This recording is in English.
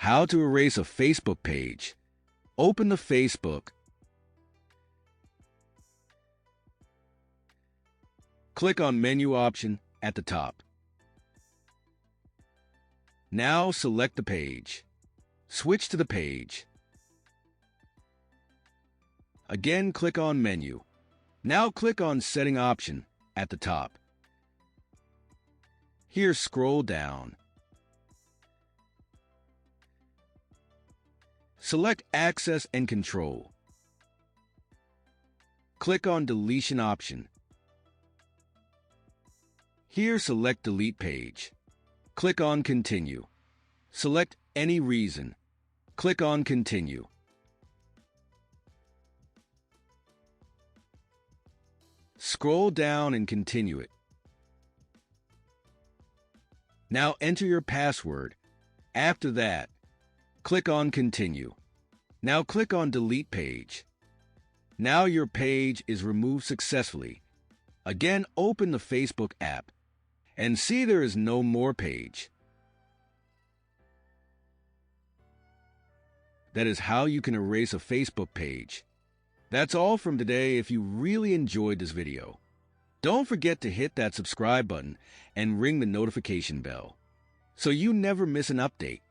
How to erase a Facebook page. Open the Facebook. Click on Menu option at the top. Now select the page. Switch to the page. Again, click on Menu. Now click on Setting option at the top. Here, scroll down. Select Access and Control. Click on Deletion option. Here, select Delete Page. Click on Continue. Select any reason. Click on Continue. Scroll down and continue it. Now enter your password. After that, click on Continue. Now click on Delete Page. Now your page is removed successfully. Again, open the Facebook app and see there is no more page. That is how you can erase a Facebook page. That's all from today. If you really enjoyed this video, don't forget to hit that subscribe button and ring the notification bell so you never miss an update.